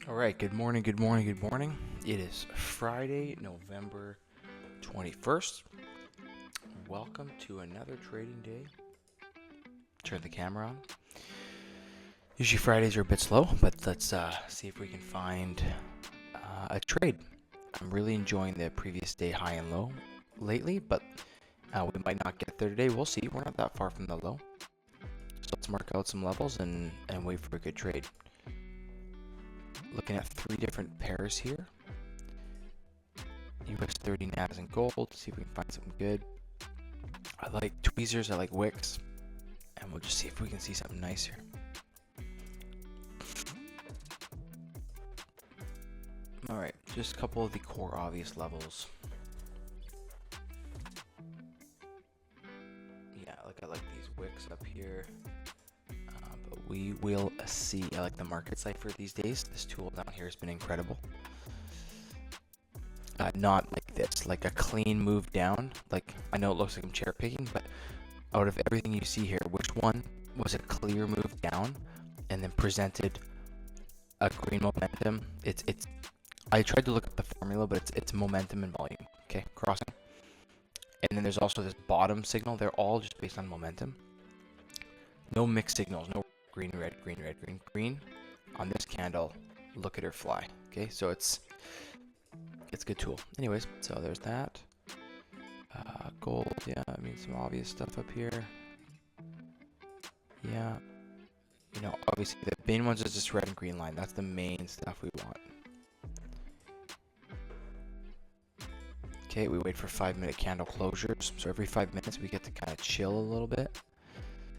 All right, good morning, good morning, good morning. It is Friday, November 21st. Welcome to another trading day. Turn the camera on. Usually Fridays are a bit slow, but let's see if we can find a trade. I'm really enjoying the previous day high and low lately, but we might not get there today. We'll see. We're not that far from the low. So let's mark out some levels and wait for a good trade. Looking at three different pairs here. US 30 nabs and gold. See if we can find something good. I like tweezers. I like wicks. And we'll just see if we can see something nice here. Alright, just a couple of the core obvious levels. Yeah, I like these wicks up here. But we will see. I like the market cipher these days. This tool down here has been incredible. Not like this, like a clean move down. Like, I know it looks like I'm cherry picking, but out of everything you see here, which one was a clear move down and then presented a green momentum? I tried to look up the formula, but it's momentum and volume. Okay, crossing. And then there's also this bottom signal. They're all just based on momentum. No mixed signals. No green, red, green, red, green, green. On this candle, look at her fly. Okay, so it's a good tool. Anyways, so there's that. Gold, yeah, I mean some obvious stuff up here. Yeah, you know, obviously the main ones is just red and green line. That's the main stuff we want. Okay, we wait for 5-minute candle closures. So every 5 minutes we get to kind of chill a little bit.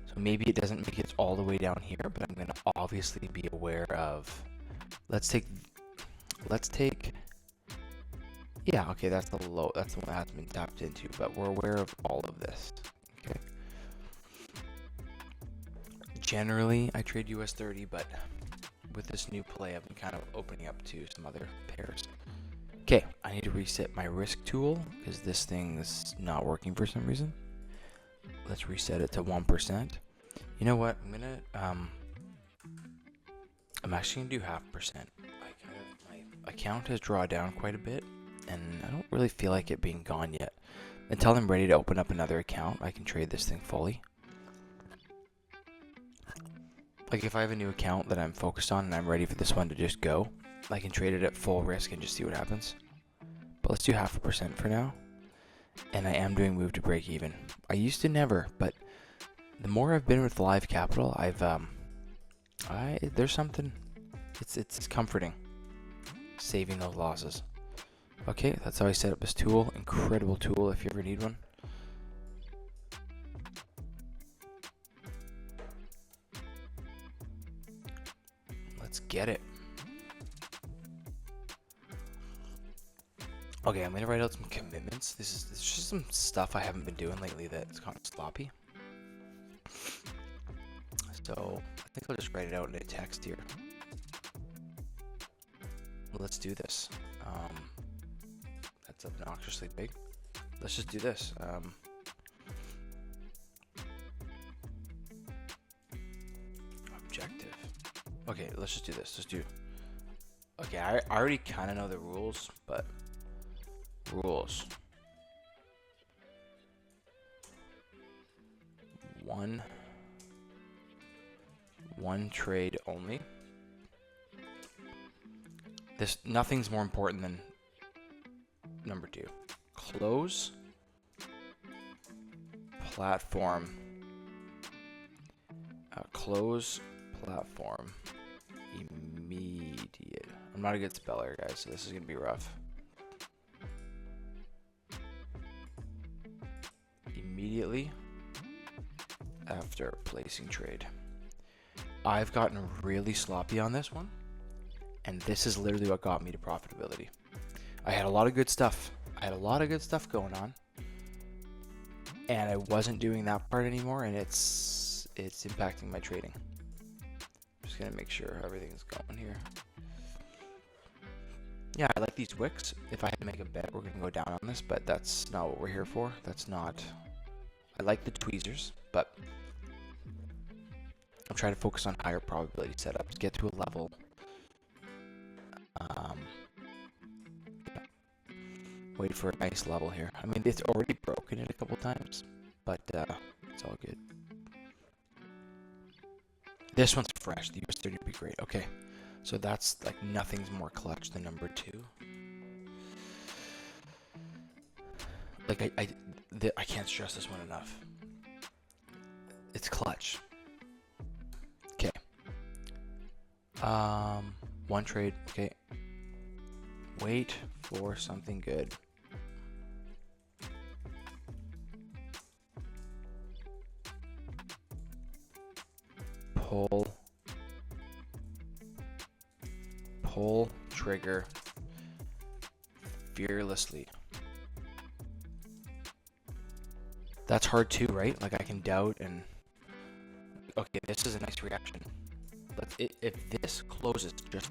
So maybe it doesn't make it all the way down here, but I'm going to obviously be aware of. Let's take. Yeah, okay, that's the low. That's the one that hasn't been tapped into, but we're aware of all of this. Okay. Generally, I trade US 30, but with this new play, I've been kind of opening up to some other pairs. Okay, I need to reset my risk tool because this thing is not working for some reason. Let's reset it to 1%. You know what? I'm actually gonna do 0.5%. My account has drawn down quite a bit, and I don't really feel like it being gone yet. Until I'm ready to open up another account, I can trade this thing fully. Like if I have a new account that I'm focused on and I'm ready for this one to just go, I can trade it at full risk and just see what happens. But let's do 0.5% for now. And I am doing move to break even. I used to never, but the more I've been with Live Capital, there's something. It's comforting, saving those losses. Okay, that's how I set up this tool. Incredible tool if you ever need one. Let's get it. Okay, I'm gonna write out some commitments. This is just some stuff I haven't been doing lately that's kind of sloppy. So I think I'll just write it out in a text here. Let's do this. That's obnoxiously big. Let's just do this. Objective. Okay, let's just do this. Let's do. Okay, I already kind of know the rules, but rules. One trade only. Nothing's more important than number 2. Close platform. Close platform immediate. I'm not a good speller, guys, so this is gonna be rough. Immediately after placing trade. I've gotten really sloppy on this one, and this is literally what got me to profitability. I had a lot of good stuff. Going on, and I wasn't doing that part anymore, and it's impacting my trading. I'm just gonna make sure everything's going here. Yeah, I like these wicks. If I had to make a bet, we're gonna go down on this, but that's not what we're here for. I like the tweezers, but I'm trying to focus on higher probability setups, get to a level Wait for a nice level here. I mean, it's already broken it a couple times, but it's all good. This one's fresh. The US 30 would be great. Okay, so that's like nothing's more clutch than number 2. Like I can't stress this one enough. It's clutch. Okay. One trade. Okay. Wait for something good. Pull trigger fearlessly. That's hard too, right? Like I can doubt and okay, this is a nice reaction. If this closes just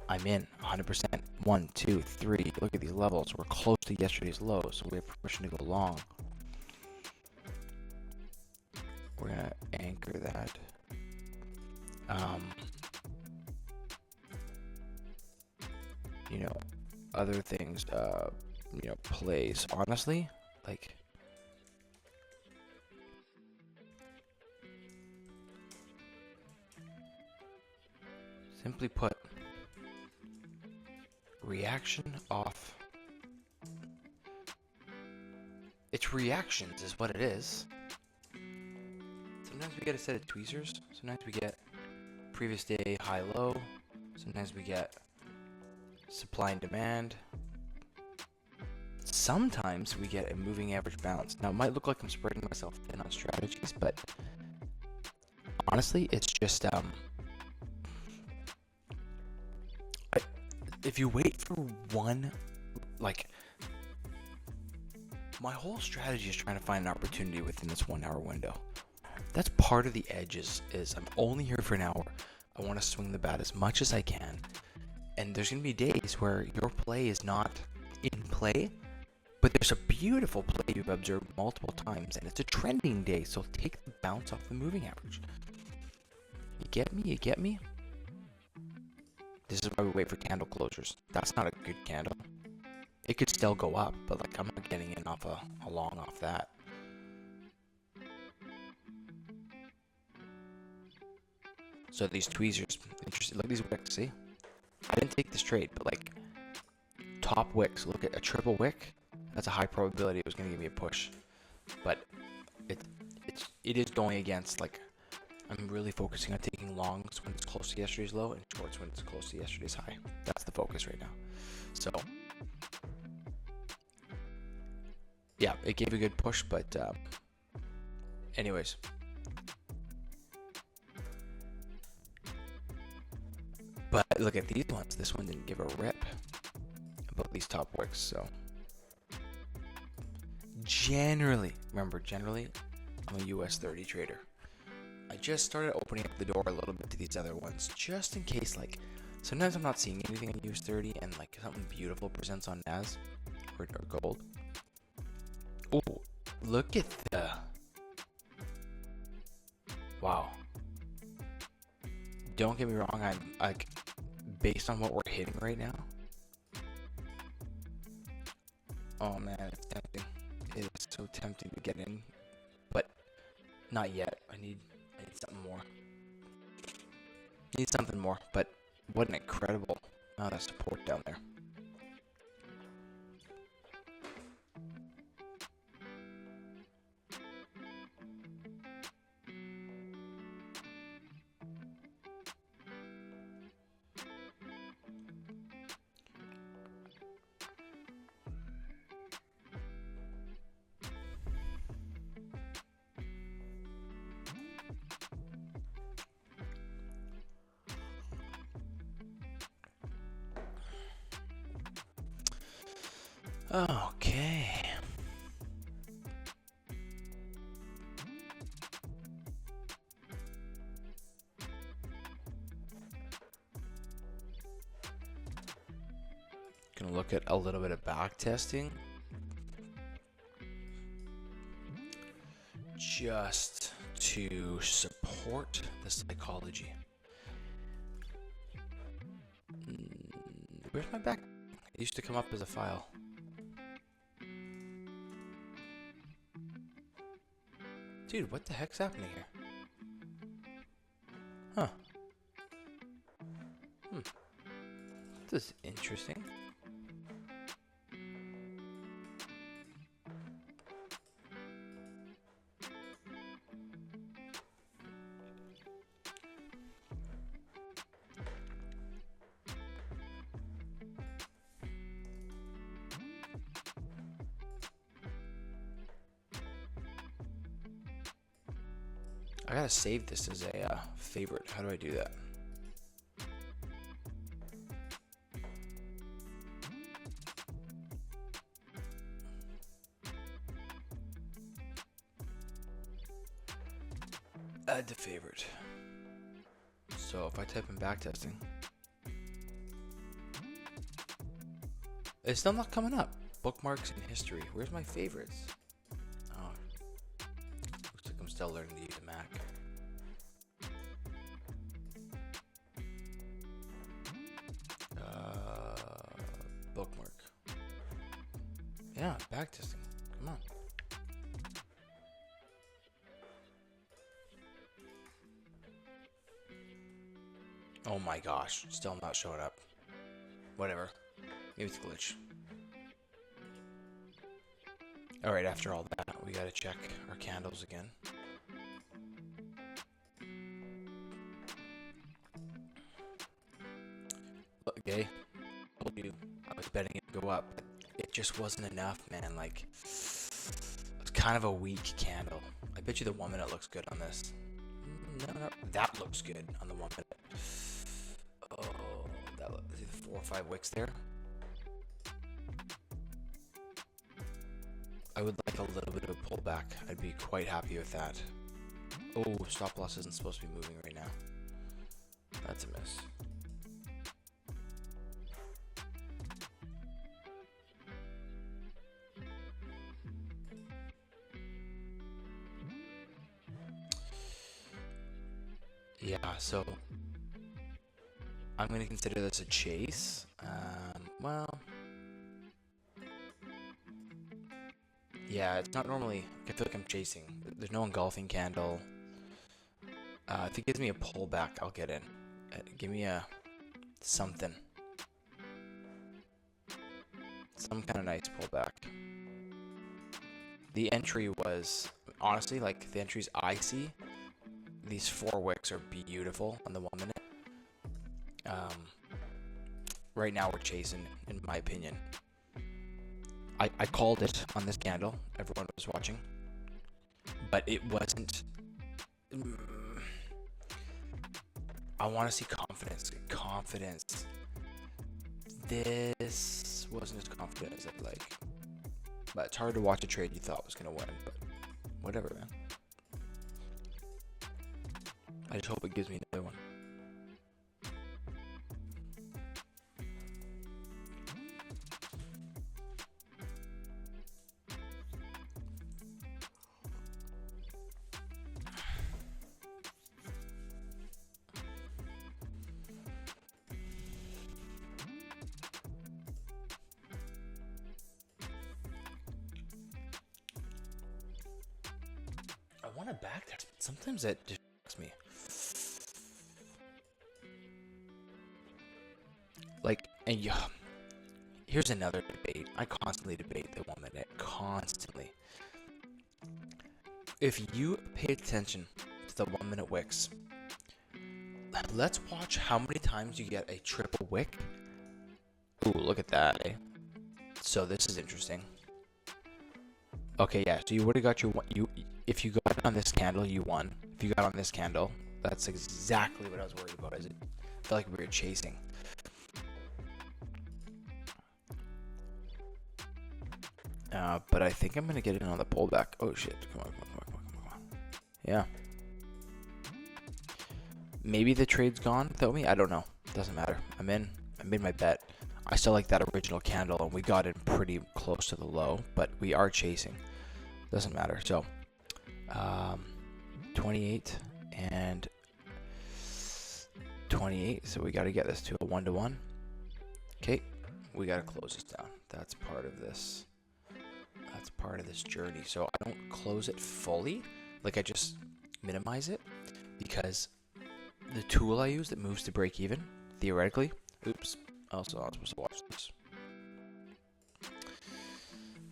I'm in 100%. 1, 2, 3. Look at these levels. We're close to yesterday's low, so we have permission to go long. We're gonna anchor that. You know, other things. You know, plays. Honestly, like. Simply put, reaction off. It's reactions is what it is. Sometimes we get a set of tweezers. Sometimes we get previous day high low. Sometimes we get supply and demand. Sometimes we get a moving average bounce. Now it might look like I'm spreading myself thin on strategies, but honestly, it's just if you wait for one, like, my whole strategy is trying to find an opportunity within this 1 hour window. That's part of the edge is I'm only here for an hour. I want to swing the bat as much as I can. And there's going to be days where your play is not in play, but there's a beautiful play you've observed multiple times, and it's a trending day, so take the bounce off the moving average. You get me? You get me? This is why we wait for candle closures. That's not a good candle. It could still go up, but like I'm not getting in off a long off that. So these tweezers, interesting. Look at these wicks. See, I didn't take this trade, but like top wicks. Look at a triple wick. That's a high probability it was going to give me a push, but it is going against like. I'm really focusing on taking longs when it's close to yesterday's low and shorts when it's close to yesterday's high. That's the focus right now. So, yeah, it gave a good push, but anyways. But look at these ones. This one didn't give a rip about these top wicks. So, generally, I'm a US 30 trader. I just started opening up the door a little bit to these other ones, just in case, like, sometimes I'm not seeing anything on US 30 and, like, something beautiful presents on NAS or gold. Oh, look at the... Wow. Don't get me wrong, I'm, like, based on what we're hitting right now. Oh, man, it's tempting. It is so tempting to get in, but not yet. I need something more. Need something more, but what an incredible amount of support down there. Okay. Gonna look at a little bit of back testing. Just to support the psychology. Where's my back? It used to come up as a file. Dude, what the heck's happening here? Huh. This is interesting. I gotta save this as a favorite. How do I do that? Add to favorite. So if I type in backtesting, it's still not coming up. Bookmarks and history. Where's my favorites? Oh, looks like I'm still learning to use a Mac. Bookmark. Yeah, backtesting. Come on. Oh my gosh, still not showing up. Whatever. Maybe it's a glitch. Alright, after all that, we gotta check our candles again. Okay, told you I was betting it would go up. It just wasn't enough, man. Like, it's kind of a weak candle. I bet you the 1 minute looks good on this. No, that looks good on the 1 minute. Oh, that looks, 4 or 5 wicks there. I would like a little bit of a pullback. I'd be quite happy with that. Oh, stop loss isn't supposed to be moving right now. That's a miss. Yeah, so I'm going to consider this a chase. Well, yeah, it's not normally, I feel like I'm chasing. There's no engulfing candle. If it gives me a pullback, I'll get in. Give me a something. Some kind of nice pullback. The entry was, honestly, like the entries I see, these 4 wicks are beautiful on the 1 minute. Right now we're chasing, in my opinion. I called it on this candle. Everyone was watching. But it wasn't... I want to see confidence. Confidence. This wasn't as confident as I'd like. But it's hard to watch a trade you thought was going to win. But whatever, man. I just hope it gives me another one. I want to back there, but sometimes that distracts me. Like, and yeah, here's another debate. I constantly debate the 1 minute. Constantly. If you pay attention to the 1 minute wicks, let's watch how many times you get a triple wick. Ooh, look at that, eh? So this is interesting. Okay, yeah, so you would have got your one. If you got on this candle, you won. If you got on this candle, that's exactly what I was worried about. Is it felt like we were chasing. But I think I'm gonna get in on the pullback. Oh shit! Come on. Yeah. Maybe the trade's gone without me. I don't know. Doesn't matter. I'm in. I made my bet. I still like that original candle, and we got in pretty close to the low, but we are chasing. Doesn't matter. So, 28 and 28. So we got to get this to a 1-to-1. Okay, we gotta close this down. That's part of this. That's part of this journey. So I don't close it fully. Like, I just minimize it because the tool I use that moves to break even, theoretically, oops, also I'm supposed to watch this.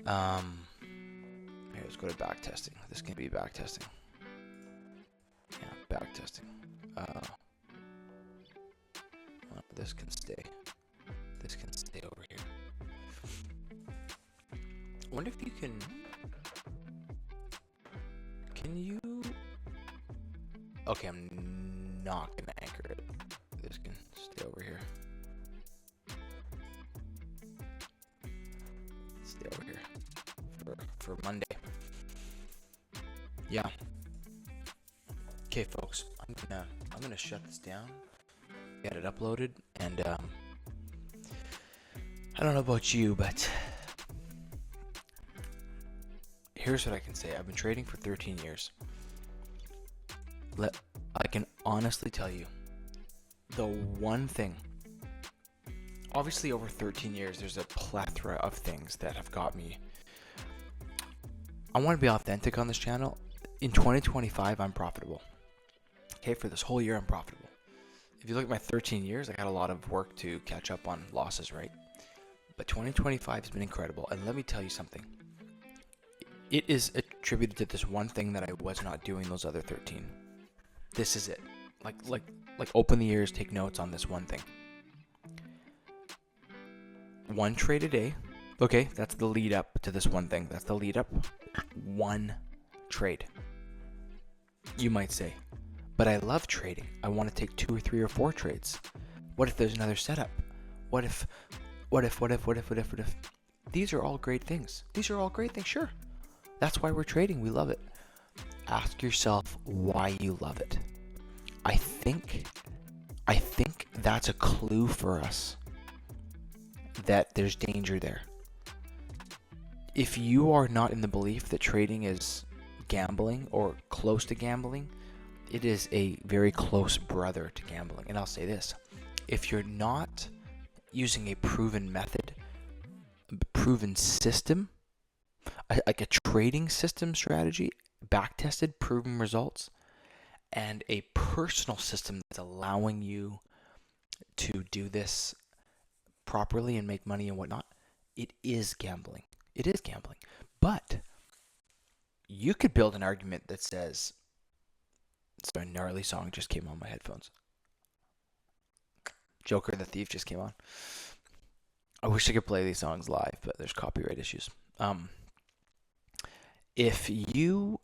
Here, let's go to back testing. This can be back testing. Yeah, back testing. This can stay. This can stay over here. I wonder if you can you? Okay, I'm not gonna anchor it. This can stay over here. Stay over here for Monday. Yeah. Okay, folks. I'm gonna shut this down. Get it uploaded, and I don't know about you, but here's what I can say. I've been trading for 13 years. I can honestly tell you, the one thing, obviously over 13 years, there's a plethora of things that have got me. I want to be authentic on this channel. In 2025, I'm profitable. Okay, for this whole year, I'm profitable. If you look at my 13 years, I got a lot of work to catch up on losses, right? But 2025 has been incredible. And let me tell you something. It is attributed to this one thing that I was not doing those other 13. This is it. Like open the ears, take notes on this one thing. One trade a day. Okay, that's the lead up to this one thing. That's the lead up. One trade. You might say, but I love trading. I want to take 2 or 3 or 4 trades. What if there's another setup? What if? These are all great things. Sure. That's why we're trading. We love it. Ask yourself why you love it. I think that's a clue for us that there's danger there. If you are not in the belief that trading is gambling or close to gambling, it is a very close brother to gambling. And I'll say this, if you're not using a proven method, a proven system, like a trading system strategy, back-tested, proven results, and a personal system that's allowing you to do this properly and make money and whatnot, it is gambling. It is gambling. But you could build an argument that says, sorry, a gnarly song just came on my headphones. Joker the Thief just came on. I wish I could play these songs live, but there's copyright issues. If you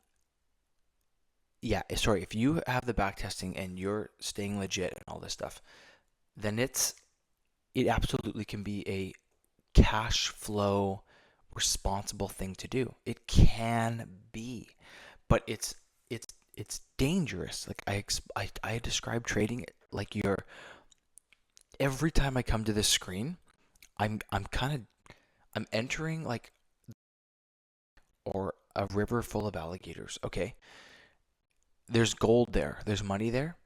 have the back testing and you're staying legit and all this stuff, then it absolutely can be a cash flow responsible thing to do. It can be, but it's dangerous. Like I describe trading like every time I come to this screen, I'm entering like or a river full of alligators. Okay, there's gold there. There's money there.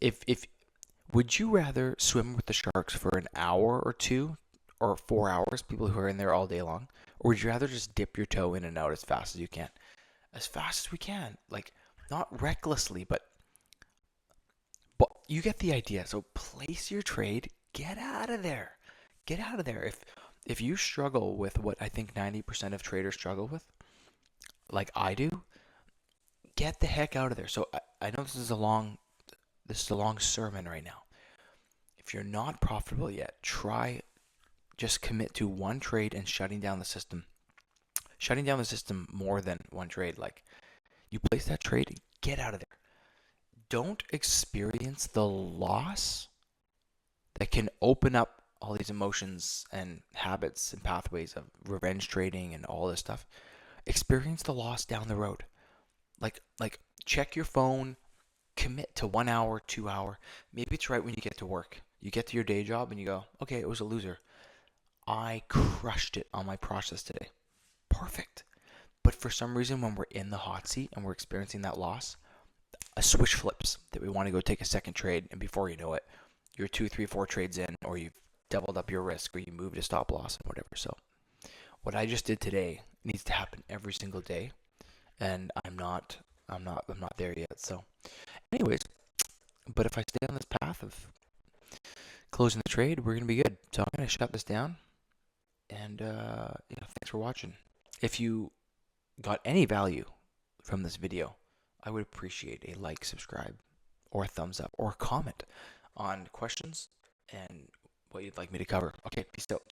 If would you rather swim with the sharks for an hour or 2 or 4 hours, people who are in there all day long, or would you rather just dip your toe in and out as fast as you can? As fast as we can, like not recklessly, but you get the idea. So place your trade, get out of there. Get out of there. If you struggle with what I think 90% of traders struggle with, like I do, get the heck out of there. So I know this is a long sermon right now. If you're not profitable yet, just commit to one trade and shutting down the system. Shutting down the system more than one trade. Like you place that trade, get out of there. Don't experience the loss that can open up all these emotions and habits and pathways of revenge trading and all this stuff. Experience the loss down the road. Like check your phone, commit to 1 hour, 2 hour. Maybe it's right when you get to work. You get to your day job and you go, okay, it was a loser. I crushed it on my process today. Perfect. But for some reason, when we're in the hot seat and we're experiencing that loss, a switch flips that we want to go take a second trade, and before you know it, you're 2, 3, 4 trades in, or you've doubled up your risk or you moved a stop loss and whatever. So what I just did today needs to happen every single day, and I'm not there yet. So anyways, but if I stay on this path of closing the trade, we're gonna be good. So I'm gonna shut this down, and thanks for watching. If you got any value from this video, I would appreciate a like, subscribe, or a thumbs up, or a comment on questions and what you'd like me to cover. Okay, peace out.